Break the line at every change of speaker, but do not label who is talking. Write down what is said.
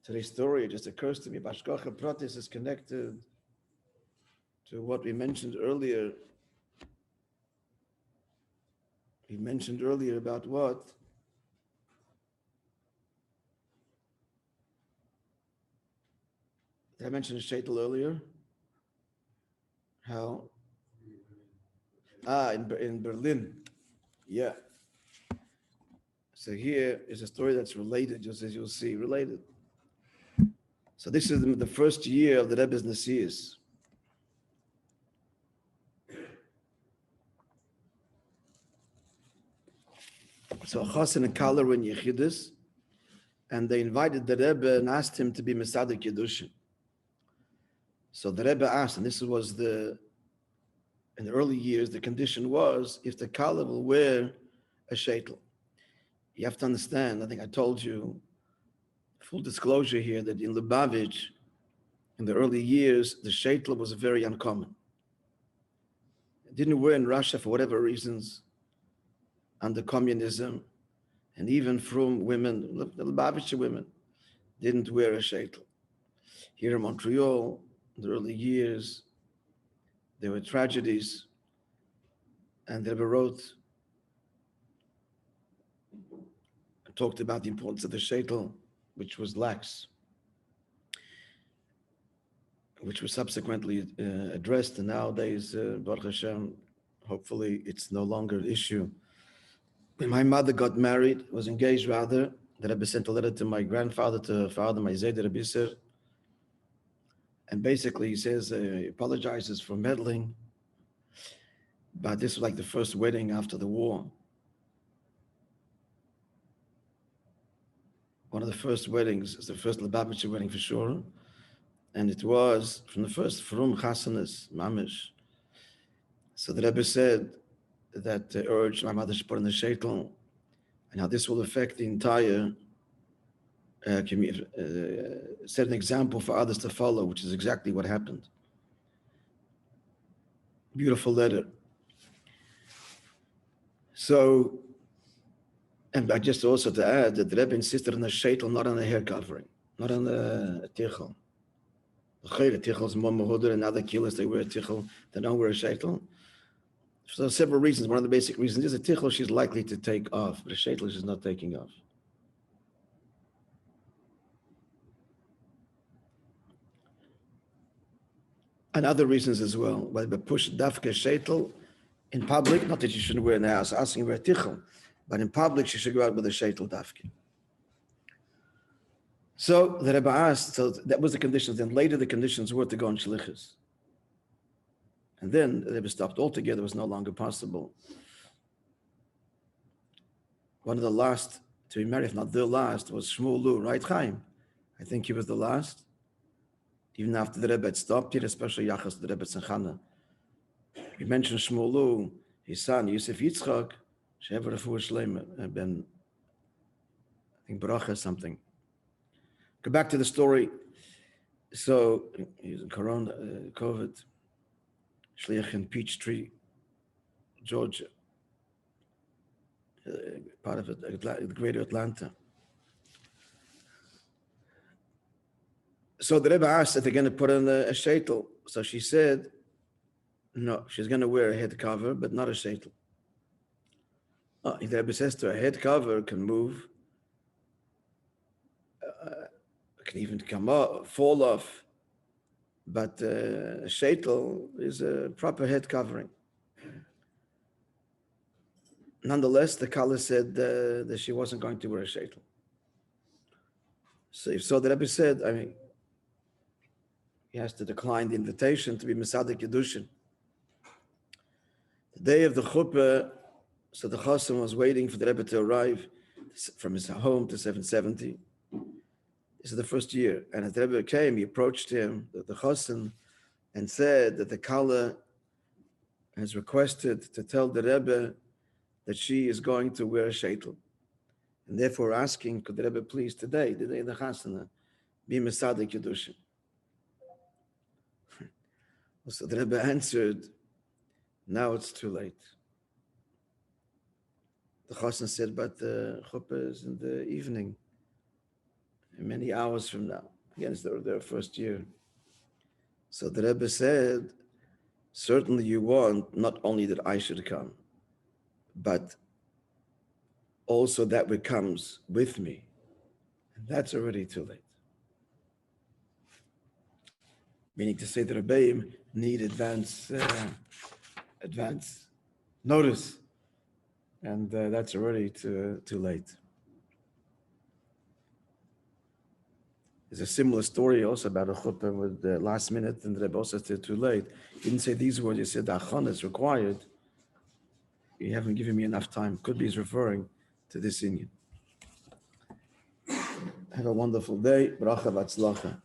today's story, it just occurs to me, Bashkocha Pratis is connected to what we mentioned earlier. We mentioned earlier about what? Did I mention the shaitel earlier? How? In Berlin. Yeah. So here is a story that's related, just as you'll see, related. So this is the first year of the Rebbe's Nasius. So Chassan and Kala were in Yechidus, and they invited the Rebbe and asked him to be Mesadik Yedushin. So the Rebbe asked, and this was in the early years, the condition was if the Kala will wear a shaitel. You have to understand, I think I told you, full disclosure here, that in Lubavitch, in the early years, the shaitel was very uncommon. It didn't wear in Russia for whatever reasons, under communism, and even from women, the Lubavitcher women, didn't wear a shaitel. Here in Montreal, in the early years, there were tragedies, and they wrote, talked about the importance of the shaitel, which was lax, which was subsequently addressed, and nowadays, Baruch Hashem, hopefully it's no longer an issue. When my mother got married, was engaged rather, the Rebbe sent a letter to my grandfather, to father, my Zayder Rebbe, and basically he says he apologizes for meddling, but this was like the first wedding after the war. One of the first weddings, it's the first Lubavitcher wedding for sure, and it was from the first Frum Chasanis, Mamish. So the Rebbe said that urged my mother to put in the shaitel, and how this will affect the entire community, set an example for others to follow, which is exactly what happened. Beautiful letter. So, and I just also to add that the Rebbe insisted on the shaitel, not on the hair covering, not on the tichel. The tichel is more mehuder, and other killers, they wear a tichel, they don't wear a shaitel. So several reasons. One of the basic reasons is a tichel she's likely to take off, but a shaitel she's not taking off. And other reasons as well. Why they push dafka shaitel in public, not that you shouldn't wear in the house, asking wear tichel, but in public she should go out with a shaitel dafka. So the Rebbe asked, so that was the conditions. Then later the conditions were to go on shlichus. And then the Rebbe stopped altogether, it was no longer possible. One of the last to be married, if not the last, was Shmuel Lu, right, Chaim? I think he was the last. Even after the Rebbe had stopped it, especially Yachas, the Rebbe Tzachana. We mentioned Shmuel Lu, his son, Yosef Yitzchak, Shever Refuah Shleima, Ben, I think Bracha something. Go back to the story. So, he was in Corona, COVID, Shliach in Peachtree, Georgia, part of it, the greater Atlanta. So the Rebbe asked if they're going to put on a shaitel. So she said, no, she's going to wear a head cover, but not a shaitel. Oh, the Rebbe says to her, a head cover can move, can even come up, fall off, but a shaitel is a proper head covering. Nonetheless, the Kala said that she wasn't going to wear a shaitel. So the Rebbe said, I mean, he has to decline the invitation to be Mesadik Yedushin. The day of the chuppah, so the Chassan was waiting for the Rebbe to arrive from his home to 770. This is the first year. And as the Rebbe came, he approached him, the Chassan, and said that the Kala has requested to tell the Rebbe that she is going to wear a shaitel. And therefore asking, could the Rebbe please today, the day of the Chasana, be Mesadik Yedushin? So the Rebbe answered, now it's too late. The Chassan said, but the chuppah is in the evening. many hours from now. Again, it's their first year. So the Rebbe said, certainly you want not only that I should come, but also that which comes with me. And that's already too late. Meaning to say that Rebbeim need advance notice. And that's already too late. There's a similar story also about a chuppah with the last minute, and the Rebbe also said too late. He didn't say these words, he said the achon is required. You haven't given me enough time. Could be he's referring to this Indian. Have a wonderful day. Bracha v'atzlacha.